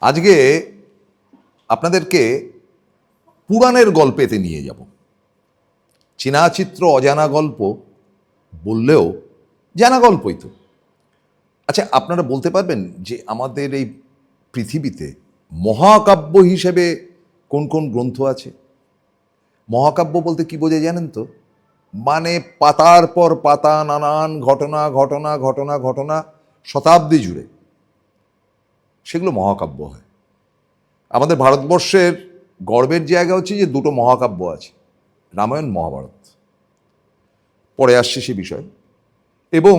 আজকে আপনাদেরকে পুরাণের গল্পেতে নিয়ে যাব। চেনা চিত্র অজানা গল্প বললেও জানা গল্পই তো। আচ্ছা, আপনারা বলতে পারবেন যে আমাদের এই পৃথিবীতে মহাকাব্য হিসেবে কোন কোন গ্রন্থ আছে? মহাকাব্য বলতে কি বোঝে জানেন তো? মানে পাতার পর পাতা নানান ঘটনা ঘটনা ঘটনা ঘটনা শতাব্দী জুড়ে সেগুলো মহাকাব্য হয়। আমাদের ভারতবর্ষের গর্বের জায়গা হচ্ছে যে দুটো মহাকাব্য আছে, রামায়ণ মহাভারত। পরে আসছে সে বিষয়। এবং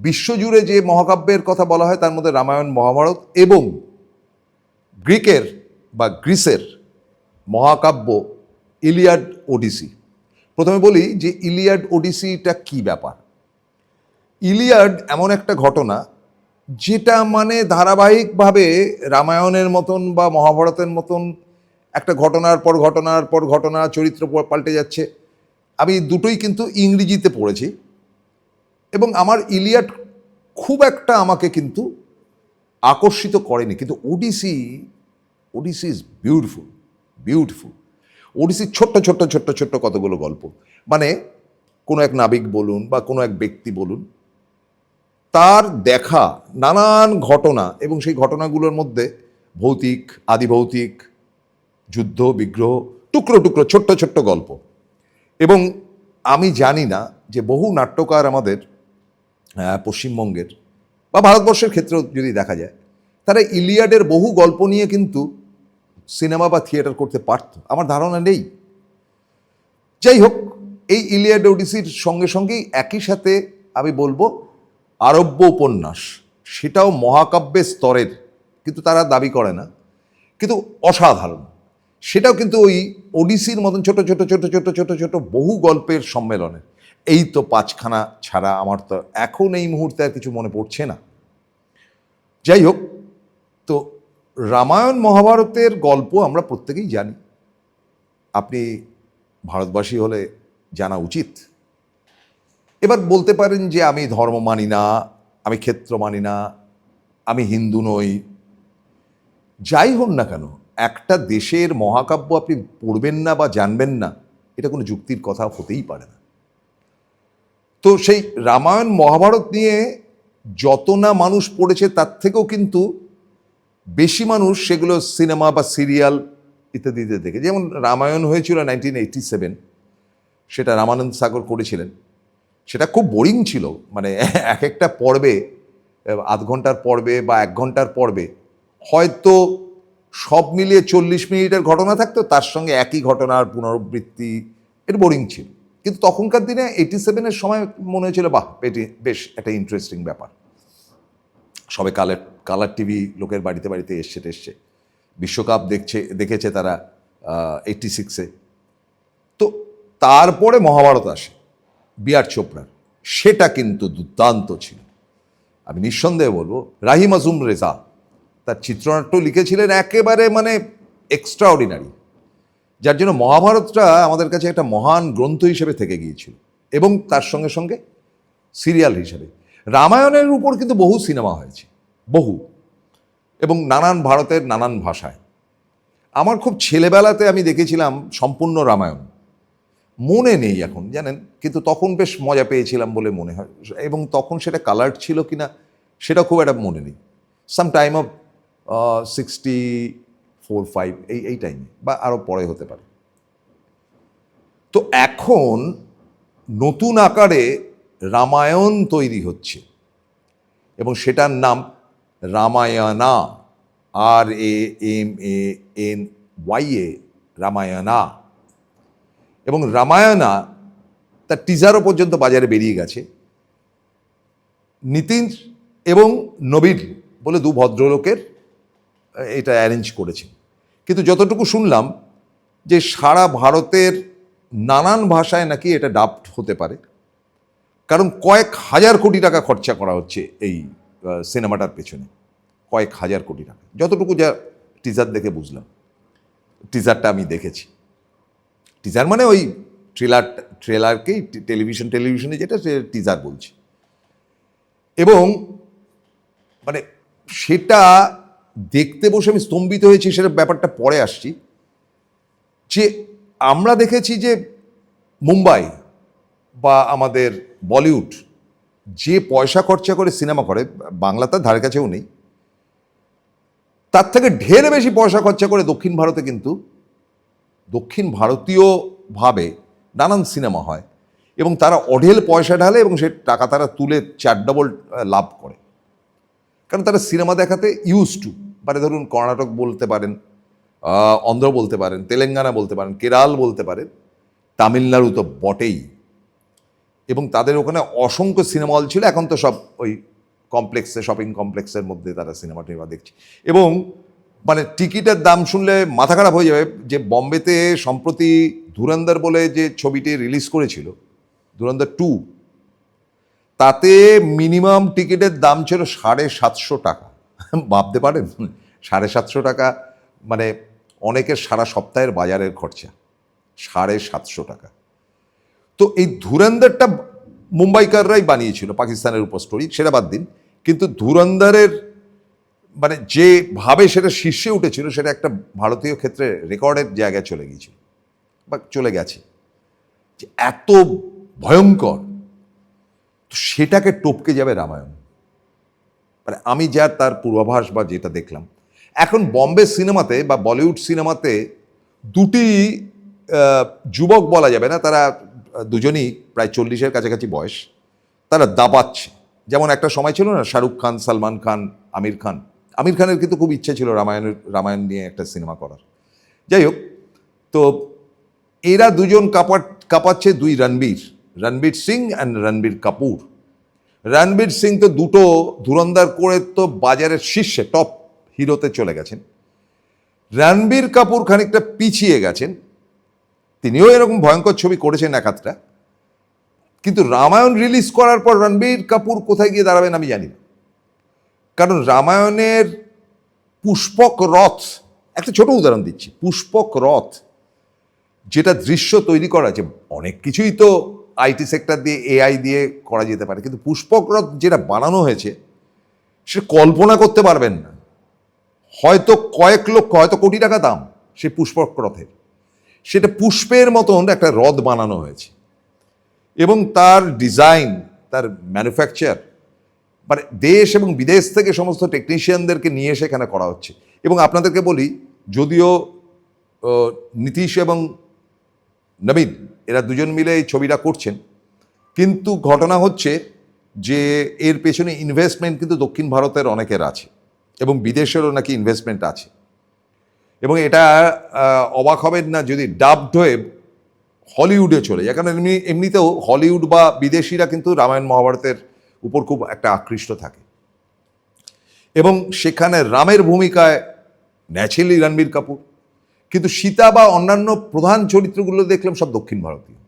বিশ্বজুড়ে যে মহাকাব্যের কথা বলা হয় তার মধ্যে রামায়ণ মহাভারত এবং গ্রিকের বা গ্রিসের মহাকাব্য ইলিয়াড ওডিসি। প্রথমে বলি যে ইলিয়াড ওডিসিটা কি ব্যাপার। ইলিয়াড এমন একটা ঘটনা যেটা মানে ধারাবাহিকভাবে রামায়ণের মতন বা মহাভারতের মতন একটা ঘটনার পর ঘটনার পর ঘটনা, চরিত্র পাল্টে যাচ্ছে। আমি দুটোই কিন্তু ইংরেজিতে পড়েছি এবং আমার ইলিয়াড খুব একটা আমাকে কিন্তু আকর্ষিত করেনি, কিন্তু ওডিসি ইজ বিউটিফুল বিউটিফুল। ওডিসি ছোট্ট ছোট্ট ছোট্ট ছোট্ট কতগুলো গল্প, মানে কোনো এক নাবিক বলুন বা কোনো এক ব্যক্তি বলুন, তার দেখা নানান ঘটনা এবং সেই ঘটনাগুলোর মধ্যে ভৌতিক, আদিভৌতিক, যুদ্ধ বিগ্রহ, টুকরো টুকরো ছোট্ট ছোট্ট গল্প। এবং আমি জানি না যে বহু নাট্যকার আমাদের পশ্চিমবঙ্গের বা ভারতবর্ষের ক্ষেত্রেও যদি দেখা যায়, তারা ইলিয়াডের বহু গল্প নিয়ে কিন্তু সিনেমা বা থিয়েটার করতে পারত, আমার ধারণা নেই। যাই হোক, এই ইলিয়াড ওডিসির সঙ্গে সঙ্গেই একই সাথে আমি বলবো আরব্য উপন্যাস, সেটাও মহাকাব্যের স্তরের, কিন্তু তারা দাবি করে না, কিন্তু অসাধারণ। সেটাও কিন্তু ওই ওডিসির মতন ছোট ছোট ছোট ছোট ছোট ছোট বহু গল্পের সম্মেলনের। এই তো পাঁচখানা ছাড়া আমার তো এখন এই মুহূর্তে আর কিছু মনে পড়ছে না। যাই হোক, তো রামায়ণ মহাভারতের গল্প আমরা প্রত্যেকেই জানি। আপনি ভারতবাসী হলে জানা উচিত। এবার বলতে পারেন যে আমি ধর্ম মানি না, আমি ক্ষেত্র মানি না, আমি হিন্দু নই। যাই হোক না কেন, একটা দেশের মহাকাব্য আপনি পড়বেন না বা জানবেন না, এটা কোনো যুক্তির কথা হতেই পারে না। তো সেই রামায়ণ মহাভারত নিয়ে যত না মানুষ পড়েছে তার থেকেও কিন্তু বেশি মানুষ সেগুলো সিনেমা বা সিরিয়াল ইত্যাদিতে দেখে। যেমন রামায়ণ হয়েছিল 1987, সেটা রামানন্দ সাগর করেছিলেন। সেটা খুব বোরিং ছিল, মানে এক একটা পর্বে, আধ ঘন্টার পর্বে বা 1 ঘন্টার পর্বে হয়তো সব মিলিয়ে 40 মিনিটের ঘটনা থাকতো, তার সঙ্গে একই ঘটনার পুনরাবৃত্তি। এটা বোরিং ছিল। কিন্তু তখনকার দিনে 87-এর সময় মনে হয়েছিল বাহ, এটি বেশ একটা ইন্টারেস্টিং ব্যাপার। সবে কালার টিভি লোকের বাড়িতে বাড়িতে এসছে। বিশ্বকাপ দেখেছে তারা 86-এ। তো তারপরে মহাভারত আসে বি.আর. চোপড়ার, সেটা কিন্তু দুর্দান্ত ছিল। আমি নিঃসন্দেহে বলবো রাহি মাসুম রেজা তার চিত্রনাট্য লিখেছিলেন একেবারে মানে এক্সট্রাঅর্ডিনারি, যার জন্য মহাভারতটা আমাদের কাছে একটা মহান গ্রন্থ হিসেবে থেকে গিয়েছিল। এবং তার সঙ্গে সঙ্গে সিরিয়াল হিসেবে রামায়ণের উপর কিন্তু বহু সিনেমা হয়েছে, বহু, এবং নানান ভারতের নানান ভাষায়। আমার খুব ছেলেবেলাতে আমি দেখেছিলাম সম্পূর্ণ রামায়ণ, মনে নেই এখন জানেন, কিন্তু তখন বেশ মজা পেয়েছিলাম বলে মনে হয়। এবং তখন সেটা কালার্ড ছিল কিনা সেটা খুব একটা মনে নেই। সাম টাইম অফ 64-65 এই টাইমে বা আরও পরে হতে পারে। তো এখন নতুন আকারে রামায়ণ তৈরি হচ্ছে এবং সেটার নাম রামায়ণা, RAMANYA, রামায়ণা। এবং রামায়ণা তার টিজারও পর্যন্ত বাজারে বেরিয়ে গেছে। নিতিন এবং নবীর বলে দু ভদ্রলোকের এটা অ্যারেঞ্জ করেছেন। কিন্তু যতটুকু শুনলাম যে সারা ভারতের নানান ভাষায় নাকি এটা ডাবড হতে পারে, কারণ কয়েক হাজার কোটি টাকা খরচা করা হচ্ছে এই সিনেমাটার পেছনে, কয়েক হাজার কোটি টাকা, যতটুকু যা টিজার দেখে বুঝলাম। টিজারটা আমি দেখেছি। টিজার মানে ওই ট্রেলারকেই টেলিভিশনে যেটা সে টিজার বলছে। এবং মানে সেটা দেখতে বসে আমি স্তম্ভিত হয়েছি, সেটা ব্যাপারটা পরে আসছি। যে আমরা দেখেছি যে মুম্বাই বা আমাদের বলিউড যে পয়সা খরচা করে সিনেমা করে, বাংলাতে ধারে কাছেও নেই, তার থেকে ঢের বেশি পয়সা খরচা করে দক্ষিণ ভারতে কিন্তু দক্ষিণ ভারতীয়ভাবে নানান সিনেমা হয় এবং তারা অঢেল পয়সা ঢালে এবং সে টাকা তারা তুলে 4 ডবল লাভ করে, কারণ তারা সিনেমা দেখাতে ইউজ টু। মানে ধরুন কর্ণাটক বলতে পারেন, অন্ধ্র বলতে পারেন, তেলেঙ্গানা বলতে পারেন, কেরাল বলতে পারেন, তামিলনাড়ু তো বটেই। এবং তাদের ওখানে অসংখ্য সিনেমা হল ছিল, এখন তো সব ওই কমপ্লেক্সে, শপিং কমপ্লেক্সের মধ্যে তারা সিনেমা টিনেমা দেখছে। এবং মানে টিকিটের দাম শুনলে মাথা খারাপ হয়ে যাবে যে বোম্বেতে সম্প্রতি ধুরন্ধর বলে যে ছবিটি রিলিজ করেছিল, ধুরন্ধর 2, তাতে মিনিমাম টিকিটের দাম ছিল 750 টাকা। ভাবতে পারেন 750 টাকা, মানে অনেকের সারা সপ্তাহের বাজারের খরচা 750 টাকা। তো এই ধুরন্ধরটা মুম্বাইকাররাই বানিয়েছিল, পাকিস্তানের উপর স্টোরি, সেটা বাদ দিন। কিন্তু ধুরন্ধরের মানে যেভাবে সেটা শীর্ষে উঠেছিল, সেটা একটা ভারতীয় ক্ষেত্রে রেকর্ডের জায়গায় চলে গিয়েছিল বা চলে গেছে, যে এত ভয়ঙ্কর। তো সেটাকে টপকে যাবে রামায়ণ। মানে আমি যা তার পূর্বাভাস বা যেটা দেখলাম, এখন বম্বে সিনেমাতে বা বলিউড সিনেমাতে দুটি যুবক বলা যাবে না, তারা দুজনই প্রায় 40-এর কাছাকাছি বয়স, তারা দাবাচ্ছে। যেমন একটা সময় ছিল না, শাহরুখ খান, সালমান খান, আমির খান। আমির খানের কিন্তু খুব ইচ্ছে ছিল রামায়ণ নিয়ে একটা সিনেমা করার। যাই হোক, তো এরা দুজন কাঁপাচ্ছে, দুই রণবীর সিং অ্যান্ড রণবীর কাপুর। রণবীর সিং তো দুটো ধুরন্ধর করে তো বাজারের শীর্ষে টপ হিরোতে চলে গেছেন। রণবীর কাপুর খানিকটা পিছিয়ে গেছেন, তিনিও এরকম ভয়ঙ্কর ছবি করেছেন এক আধটা, কিন্তু রামায়ণ রিলিজ করার পর রণবীর কাপুর কোথায় গিয়ে দাঁড়াবেন আমি জানি না। কারণ রামায়ণের পুষ্পক রথ, একটা ছোট উদাহরণ দিচ্ছি, পুষ্পক রথ যেটা দৃশ্য তৈরি করা আছে, অনেক কিছুই তো আইটি সেক্টর দিয়ে, এআই দিয়ে করা যেতে পারে, কিন্তু পুষ্পক রথ যেটা বানানো হয়েছে সে কল্পনা করতে পারবেন না। হয়তো কয়েক লক্ষ, হয়তো কোটি টাকা দাম সেই পুষ্পক রথের। সেটা পুষ্পের মতন একটা রথ বানানো হয়েছে এবং তার ডিজাইন, তার ম্যানুফ্যাকচার, মানে দেশ এবং বিদেশ থেকে সমস্ত টেকনিশিয়ানদেরকে নিয়ে সেখানে করা হচ্ছে। এবং আপনাদেরকে বলি, যদিও নীতিশ এবং নবীন এরা দুজন মিলে এই ছবিটা করছেন, কিন্তু ঘটনা হচ্ছে যে এর পেছনে ইনভেস্টমেন্ট কিন্তু দক্ষিণ ভারতের অনেকের আছে এবং বিদেশেরও নাকি ইনভেস্টমেন্ট আছে। এবং এটা অবাক হবেন না যদি ডাবড হয়ে হলিউডে চলে যায়, কারণ এমনিতেও হলিউড বা বিদেশিরা কিন্তু রামায়ণ মহাভারতের উপর খুব একটা আকৃষ্ট থাকে। এবং সেখানে রামের ভূমিকায় ন্যাচারালি রণবীর কাপুর, কিন্তু সীতা বা অন্যান্য প্রধান চরিত্রগুলো দেখলাম সব দক্ষিণ ভারতীয়।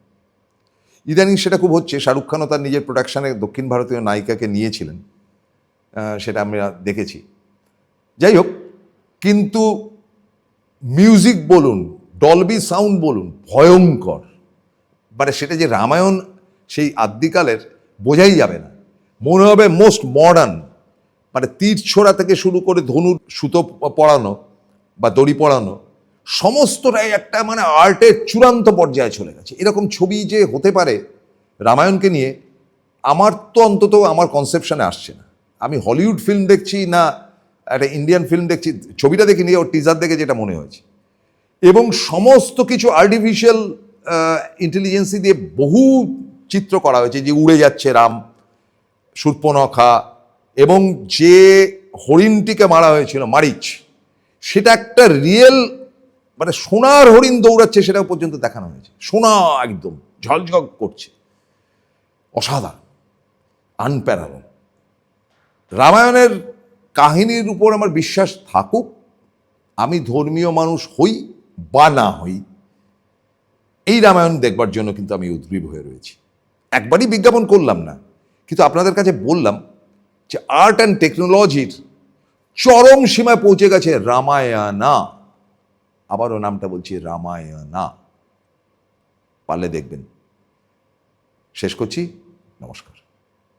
ইদানিং সেটা খুব হচ্ছে, শাহরুখ খানও তার নিজের প্রোডাকশানে দক্ষিণ ভারতীয় নায়িকাকে নিয়েছিলেন, সেটা আমরা দেখেছি। যাই হোক, কিন্তু মিউজিক বলুন, ডলবি সাউন্ড বলুন, ভয়ঙ্কর। মানে সেটা যে রামায়ণ সেই আদ্যিকালের বোঝাই যাবে না, মনে হবে মোস্ট মডার্ন। মানে তীর ছোড়া থেকে শুরু করে ধনুর সুতো পড়ানো বা দড়ি পড়ানো, সমস্তটাই একটা মানে আর্টের চূড়ান্ত পর্যায়ে চলে গেছে। এরকম ছবি যে হতে পারে রামায়ণকে নিয়ে, আমার তো অন্তত আমার কনসেপশনে আসছে না। আমি হলিউড ফিল্ম দেখছি না একটা ইন্ডিয়ান ফিল্ম দেখছি, ছবিটা দেখে নিয়ে ওর টিজার দেখে যেটা মনে হয়েছে। এবং সমস্ত কিছু আর্টিফিশিয়াল ইন্টেলিজেন্সি দিয়ে বহু চিত্র করা হয়েছে, যে উড়ে যাচ্ছে রাম, শূর্পণখা, এবং যে হরিণটিকে মারা হয়েছিল মারিচ, সেটা একটা রিয়েল মানে সোনার হরিণ দৌড়াচ্ছে, সেটাও পর্যন্ত দেখানো হয়েছে, সোনা একদম ঝলঝল করছে, অসাধারণ, আনপ্যারালল। রামায়ণের কাহিনীর উপর আমার বিশ্বাস থাকুক, আমি ধর্মীয় মানুষ হই বা না হই, এই রামায়ণ দেখবার জন্য কিন্তু আমি উদ্গ্রীব হয়ে রয়েছি। একবারই বিজ্ঞাপন করলাম না, কিন্তু আপনাদের কাছে বললাম যে আর্ট অ্যান্ড টেকনোলজির চরম সীমায় পৌঁছে গেছে রামায়ণা। আবারও নামটা বলছি, রামায়ণা। পারলে দেখবেন। শেষ করছি, নমস্কার।